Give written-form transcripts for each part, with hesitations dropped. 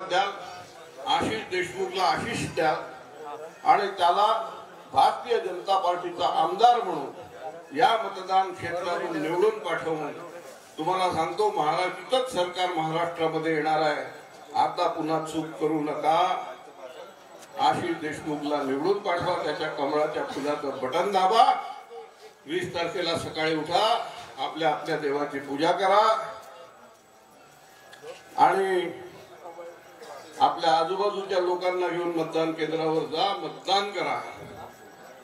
द्याल, आशिष देशमुखला आशिष द्याल आणि त्याला भारतीय जनता पार्टीचा आमदार म्हणून या मतदान क्षेत्रातून निवडून पाठवून तुम्हाला सांगतो महाराष्ट्रातच सरकार महाराष्ट्रामध्ये येणार आहे। आता पुन्हा चूक करू नका। आशिष देशमुखला निवडून पाठवा, त्याच्या कमळाच्या फुलाचं बटन दाबा। 20 तारखेला सकाळी उठा, आपल्या आपल्या देवाची पूजा करा आणि आपल्या आजूबाजूच्या लोकांना घेऊन मतदान केंद्रावर जा, मतदान करा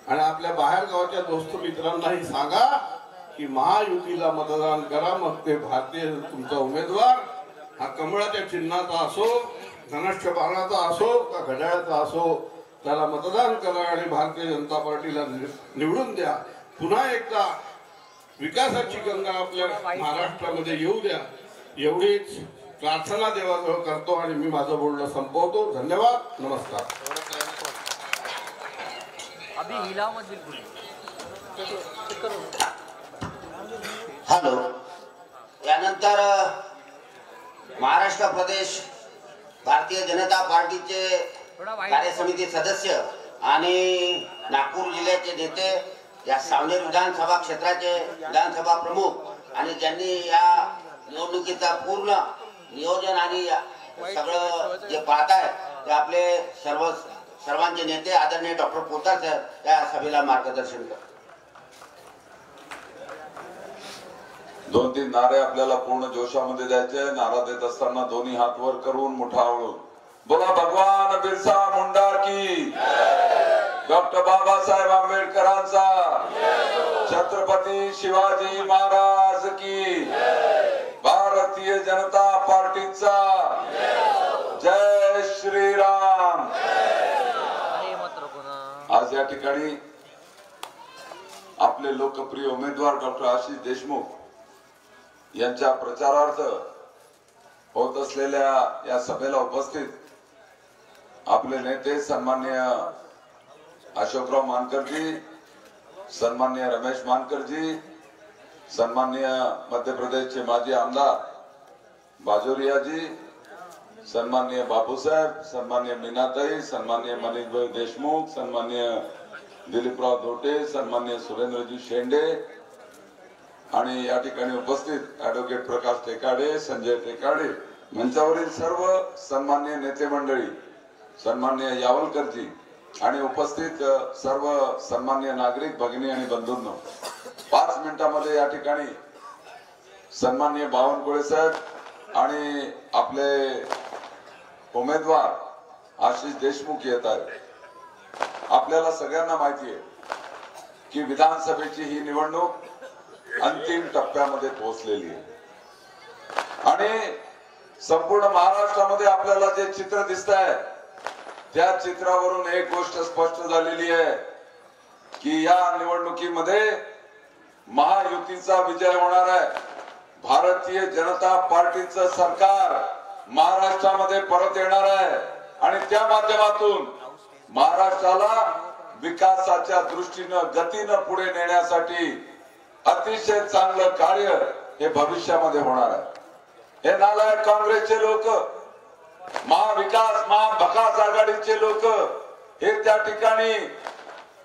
आणि आपल्या बाहेर गावाच्या दोस्त मित्रांनाही सांगा की महायुतीला मतदान करा। मग ते भारतीय तुमचा उमेदवार हा कमळाच्या चिन्हाचा असो, धनुष्य बाणाचा असो का घड्याळाचा असो, त्याला मतदान करा आणि भारतीय जनता पार्टीला निवडून द्या। पुन्हा एकदा विकासाची गंगा आपल्या महाराष्ट्रामध्ये येऊ द्या, एवढीच प्रार्थना देवाजवळ करतो आणि मी माझं बोलणं संपवतो। धन्यवाद, नमस्कार। हॅलो, यानंतर महाराष्ट्र प्रदेश भारतीय जनता पार्टीचे कार्यसमिती सदस्य आणि नागपूर जिल्ह्याचे नेते, या सावनेर विधानसभा क्षेत्राचे विधानसभा प्रमुख आणि ज्यांनी या निवडणुकीचा पूर्ण नियोजन आणि सगळं जे पाहताय ते आपले सर्वांचे नेते आदरणीय डॉक्टर पोतदार साहेब या सभेला मार्गदर्शन करतात। 2-3 नारे आपल्याला पूर्ण जोशामध्ये द्यायचे। नारा देत असताना दोन्ही हात वर करून मुठा आवळून बोला, भगवान बिरसा मुंडा की जय, डॉक्टर बाबासाहेब आंबेडकरांचा, छत्रपती शिवाजी महाराज की जय, भारतीय जनता पार्टीचा जय श्रीराम। आज या ठिकाणी आपले लोकप्रिय उमेदवार डॉक्टर आशिष देशमुख यांच्या प्रचारार्थ होत असलेल्या या सभेला उपस्थित आपले नेते सन्माननीय अशोकराव मानकरजी, सन्माननीय रमेश मानकरजी, सन्माननीय मध्य प्रदेशचे माजी आमदार बाजोरियाजी, सन्माननीय बापूसाहेब, सन्माननीय मीनाताई, सन्माननीय मनीषभाई देशमुख, सन्माननीय दिलीपराव धोटे, सन्माननीय सुरेंद्रजी शेंडे आणि या ठिकाणी उपस्थित ऍडव्होकेट प्रकाश टेकाडे, संजय टेकाडे, मंचावरील सर्व सन्माननीय नेते मंडळी, सन्माननीय यावलकरजी आणि उपस्थित सर्व सन्माननीय नागरिक भगिनी आणि बंधूंनो, 5 मिनिटांमध्ये या ठिकाणी सन्माननीय बावनकुळे साहेब आणि आपले उमेदवार आशिष देशमुख येत आहेत। आपल्याला सगळ्यांना माहिती आहे की विधानसभेची ही निवडणूक अंतिम टप्प्यामध्ये पोहोचलेली आहे आणि संपूर्ण महाराष्ट्रामध्ये आपल्याला जे चित्र दिसत आहे त्या चित्रावरून एक गोष्ट स्पष्ट झालेली आहे की या निवडणुकीमध्ये महायुतीचा विजय होणार आहे। भारतीय जनता पार्टीचं सरकार महाराष्ट्रामध्ये परत येणार आहे आणि त्या माध्यमातून महाराष्ट्राला विकासाच्या दृष्टीनं गतीनं पुढे नेण्यासाठी अतिशय चांगलं कार्य हे भविष्यामध्ये होणार आहे। हे नालायक काँग्रेसचे लोक, महाविकास महाभकास आघाडीचे लोक हे त्या ठिकाणी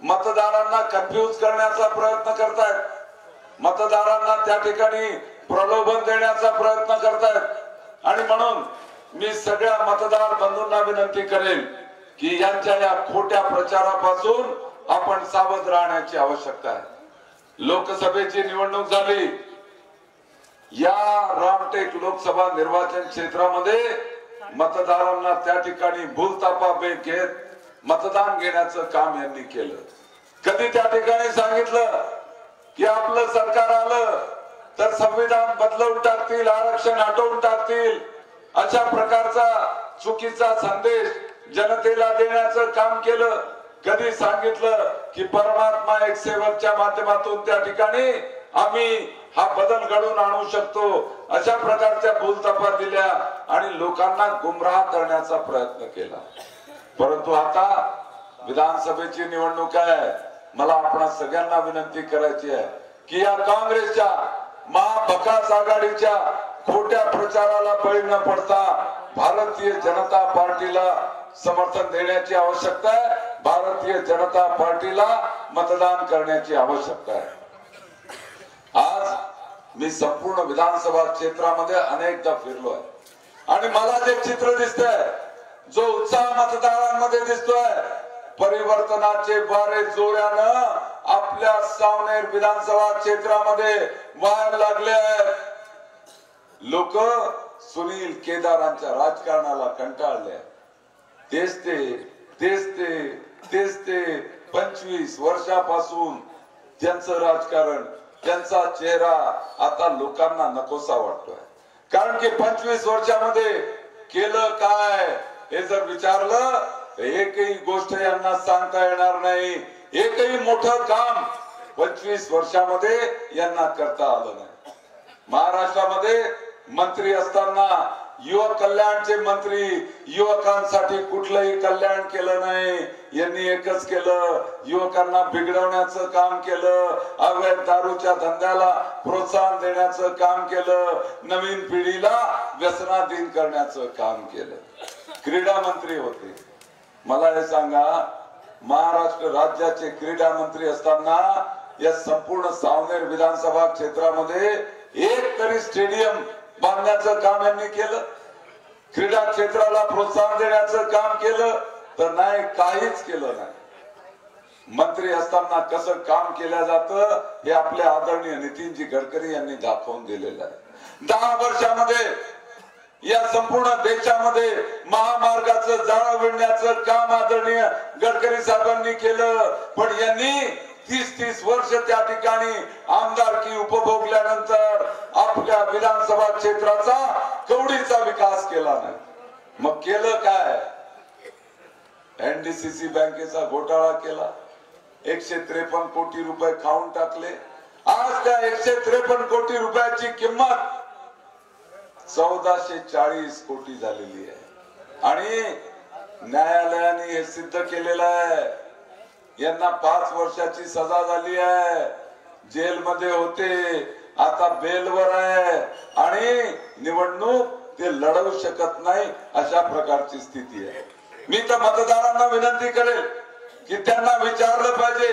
मतदारांना कन्फ्यूज करण्याचा प्रयत्न करतायत, मतदारांना त्या ठिकाणी प्रलोभन देण्याचा प्रयत्न करतायत आणि म्हणून मी सगळ्या मतदार बंधूंना विनंती करेन की यांच्या या खोट्या प्रचारापासून आपण सावध राहण्याची आवश्यकता आहे। लोकसभेची निवडणूक झाली, या रामटेक लोकसभा निर्वाचन क्षेत्रामध्ये मतदारांना त्या ठिकाणी भूलतापा घेत मतदान घेण्याचं काम यांनी केलं। कधी त्या ठिकाणी सांगितलं की आपलं सरकार आलं तर संविधान बदलवून टाकतील, आरक्षण हटवून टाकतील, अशा प्रकारचा चुकीचा संदेश जनतेला देण्याचं काम केलं। कधी सांगितलं की परमात्मा एक सेवकच्या माध्यमातून त्या ठिकाणी आम्ही हा बदल घडवून आणू शकतो, अशा प्रकारच्या भूलथापा दिल्या आणि लोकांना गुमराह करण्याचा प्रयत्न केला। परंतु आता विधानसभेची निवडणूक आहे, मला आपणा सगळ्यांना विनंती करायची आहे की या काँग्रेसच्या महाभकास आघाडीच्या खोट्या प्रचाराला बळी न पडता भारतीय जनता पार्टीला समर्थन देण्याची आवश्यकता आहे, भारतीय जनता पार्टीला मतदान करण्याची आवश्यकता आहे. आज मी संपूर्ण विधानसभा क्षेत्रामध्ये अनेकदा फिरलो आहे आणि मला जे चित्र दिसतंय, जो उत्साह मतदारांमध्ये दिसतोय, परिवर्तनाचे वारे जोरानं आपल्या सावनेर विधानसभा क्षेत्रामध्ये वाहायला लागले आहेत. लोक सुनील केदारांच्या राजकारणाला कंटाळले. तेच ते 25 वर्षापासून त्यांचं राजकारण, त्यांचा चेहरा आता लोकांना नकोसा वाटतोय. कारण की 25 वर्षामध्ये केलं काय हे जर विचारलं तर एकही गोष्ट यांना सांगता येणार नाही. एकही मोठं काम 25 वर्षामध्ये यांना करता आलं नाही. महाराष्ट्रामध्ये मंत्री असताना युवक कल्याणचे मंत्री युवकांसाठी कुठलंही कल्याण केलं नाही. यांनी एकच केलं, युवकांना बिघडवण्याचं काम केलं, अवैध दारूच्या धंद्याला प्रोत्साहन देण्याचं काम केलं, नवीन पिढीला व्यसनाधीन करण्याचं काम केलं. क्रीडा मंत्री होते. मला हे सांगा, महाराष्ट्र राज्याचे क्रीडा मंत्री असताना या संपूर्ण सावनेर विधानसभा क्षेत्रामध्ये एक तरी स्टेडियम बांधण्याचं काम यांनी केलं? क्रीडा क्षेत्राला प्रोत्साहन देण्याचं काम केलं तर नाही, काहीच केलं नाही. मंत्री असताना कसं काम केलं जातं हे आपल्या आदरणीय नितीनजी गडकरी यांनी दाखवून दिलेलं आहे. 10 वर्षामध्ये या संपूर्ण देशामध्ये महामार्गाचं जाळं विणण्याचं काम आदरणीय गडकरी साहेबांनी केलं. पण यांनी 30 वर्ष त्या ठिकाणी आमदारकी उपभोगल्यानंतर आपल्या विधानसभा क्षेत्राचा कवडीचा विकास केला नाही. मग केलं काय? एनडीसीसी बँकेचा घोटाळा केला, 153 कोटी रुपये खाऊन टाकले. आज त्या 153 कोटी रुपयाची किंमत 1440 कोटी झालेली आहे आणि न्यायालयाने हे सिद्ध केलेलं आहे. यांना 5 वर्षाची सजा झाली आहे. जेलमध्ये होते, आता बेलवर आहे आणि निवडणूक ते लढवू शकत नाही, अशा प्रकारची स्थिती आहे. मी तर मतदारांना विनंती करेल की त्यांना विचारलं पाहिजे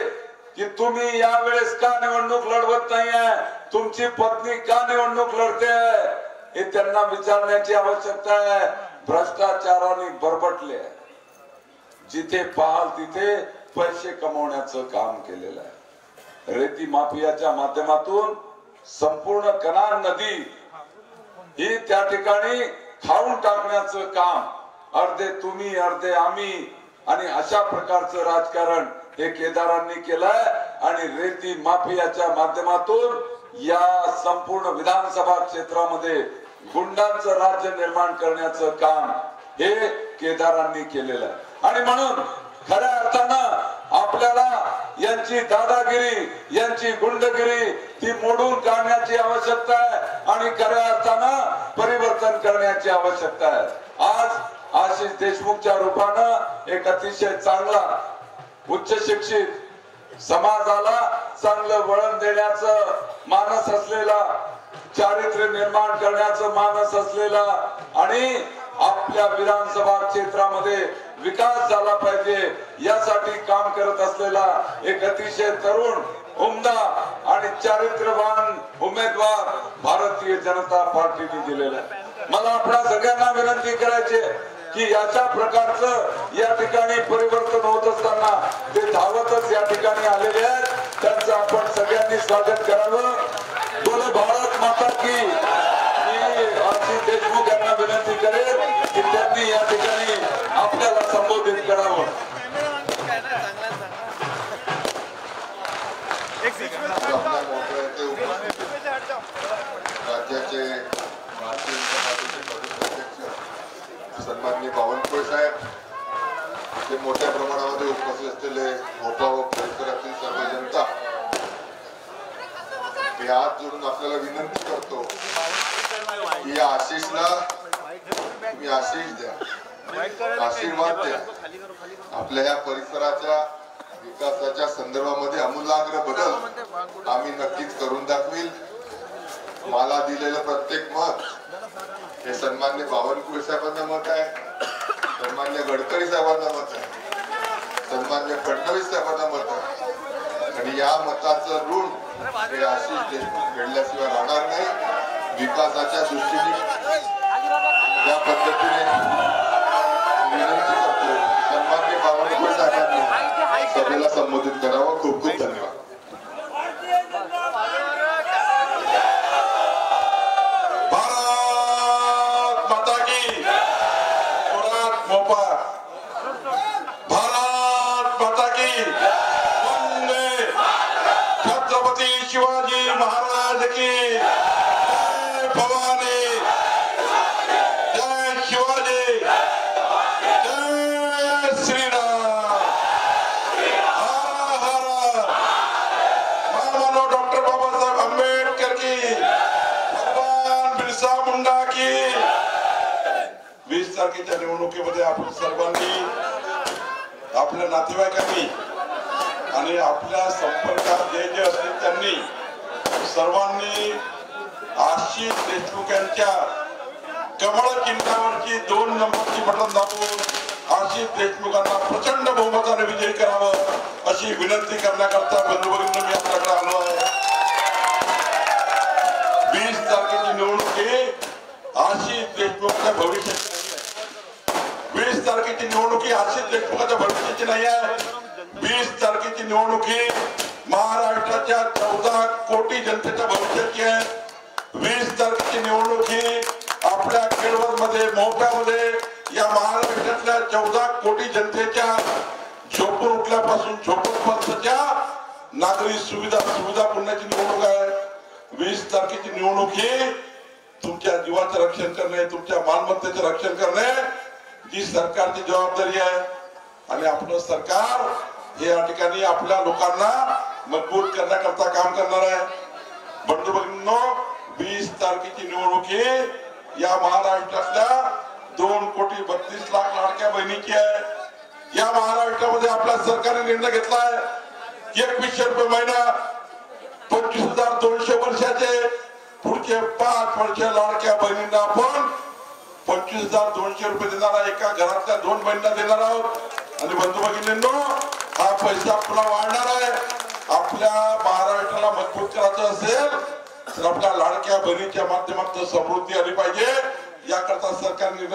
की तुम्ही यावेळेस का निवडणूक लढवत नाहीये, तुमची पत्नी का निवडणूक लढते, हे त्यांना विचारण्याची आवश्यकता आहे. भ्रष्टाचाराने बरबटले, जिथे पाहाल तिथे पैसे कमवण्याचं काम केलेलं आहे. रेती माफियाच्या माध्यमातून संपूर्ण कनार नदी ही त्या ठिकाणी खाऊन टाकण्याचं काम, अर्धे तुम्ही अर्धे आम्ही, आणि अशा प्रकारचं राजकारण हे केदारांनी केलंय. आणि रेती माफियाच्या माध्यमातून या संपूर्ण विधानसभा क्षेत्रामध्ये गुंडांचं राज्य निर्माण करण्याचं काम हे केदारांनी केलेलं आहे. आणि म्हणून खऱ्या अर्थानं आपल्याला यांची दादागिरी, यांची गुंडगिरी ती मोडून काढण्याची आवश्यकता आहे आणि खऱ्या अर्थानं परिवर्तन करण्याची आवश्यकता आहे. आज आशिष देशमुखच्या रूपानं एक अतिशय चांगला उच्च शिक्षित, समाजाला चांगलं वळण देण्याचं मानस असलेला, चारित्र्य निर्माण करण्याचं मानस असलेला आणि आपल्या विधानसभा क्षेत्रामध्ये विकास झाला पाहिजे यासाठी काम करत असलेला एक अतिशय तरुण, उमदा आणि चारित्र्यवान उमेदवार भारतीय जनता पार्टीने दिलेला आहे. मला आपल्या सगळ्यांना विनंती करायची की अशा प्रकारचं या ठिकाणी परिवर्तन होत असताना ते धावतच या ठिकाणी आलेले आहेत. त्यांचं आपण सगळ्यांनी स्वागत करावं. बोलो भारत माता की. मी आशिष देशमुख यांना विनंती करेन की त्यांनी या ठिकाणी आपल्याला संबोधित करावं. राज्याचे भारतीय जनता पार्टीचे प्रदेशाध्यक्ष सन्माननीय बावनकुळे साहेब, जे मोठ्या प्रमाणामध्ये उपस्थित असलेले भोपाळ व परिसरातील सर्व जनता, मी हात जोडून आपल्याला विनंती करतो की या आशिषला तुम्ही आशीष द्या, आशीर्वाद द्या. आपल्या या परिसराच्या विकासाच्या संदर्भामध्ये आमूलाग्र बदल आम्ही नक्कीच करून दाखवील. मला दिलेलं प्रत्येक मत हे सन्मान्य बावनकुळे साहेबांना मत आहे, सन्मान्य गडकरी साहेबांना मत आहे, सन्मान्य फडणवीस साहेबांना मत आहे. आणि या मताचं ऋण हे आशिष देशमुख फेडल्याशिवाय राहणार नाही. विकासाच्या दृष्टीने या पद्धतीने विनंती करतो सन्मान्य बावनकुळे साहेबांनी सभेला संबोधित करावं. खूप खूप धन्यवाद. भारत माता की सुरात मोपा, भारत माता की वंदे छत्रपती शिवाजी महाराज की जय भवानी, जय शिवाजी, जय श्रीराम, हर हर महामानव डॉक्टर बाबासाहेब आंबेडकर की, भगवान बिरसा मुंडा की. 20 तारखेच्या निवडणुकीमध्ये आपण सर्वांनी, आपल्या नातेवाईकांनी आणि आपल्या संपर्कात जे जे असतील त्यांनी सर्वांनी आशिष देशमुख यांच्या कमळ चिन्हावरची 2 नंबरची बटन दाबून आशिष देशमुखांना प्रचंड बहुमताने विजयी करावं अशी विनंती करण्याकरता बंधुभगिनींनो मी आपल्याकडे आलो आहे. 20 तारखेची निवडणूक ही आशिष देशमुखाच्या भविष्याची, 20 तारखेची निवडणूक ही आशिष देशमुखाच्या भविष्याची नाही आहे. 20 तारखेची निवडणूक ही महाराष्ट्राच्या 14 कोटी जनतेच्या भविष्याची आहे. 20 तारखेची निवडणूक ही आपल्या केळवद मध्ये, मोहप्यामध्ये या महाराष्ट्रातल्या 14 कोटी जनतेच्या झोपून उठल्यापासून झोपूनपर्यंतच्या नागरी सुविधा पुरवण्याची निवडणूक आहे. 20 तारखेची निवडणूक ही तुमच्या जीवाचं रक्षण करणे, तुमच्या मालमत्तेचं रक्षण करणे ही सरकारची जबाबदारी आहे. आणि आपलं सरकार हे या ठिकाणी आपल्या लोकांना मजबूत करण्याकरता काम करणार आहे. बंधू भगिनींनो, 20 तारखेची निवडणूक ही या महाराष्ट्रातल्या 2 कोटी 32 लाख लाडक्या बहिणीची आहे. या महाराष्ट्रामध्ये आपल्या सरकारने निर्णय घेतला आहे 2100 रुपये महिना, 25,200 वर्षाचे पुढचे 5 वर्ष लाडक्या बहिणींना आपण 25,200 रुपये देणार आहे. एका घरातल्या 2 बहिणींना देणार आहोत. आणि बंधू भगिनींनो, हा पैसा पुन्हा वाढणार आहे. आपल्या महाराष्ट्राला मजबूत करायचं असेल तर आपल्या लाडक्या बहिणीच्या माध्यमातून समृद्धी आली पाहिजे. याकरता सरकारने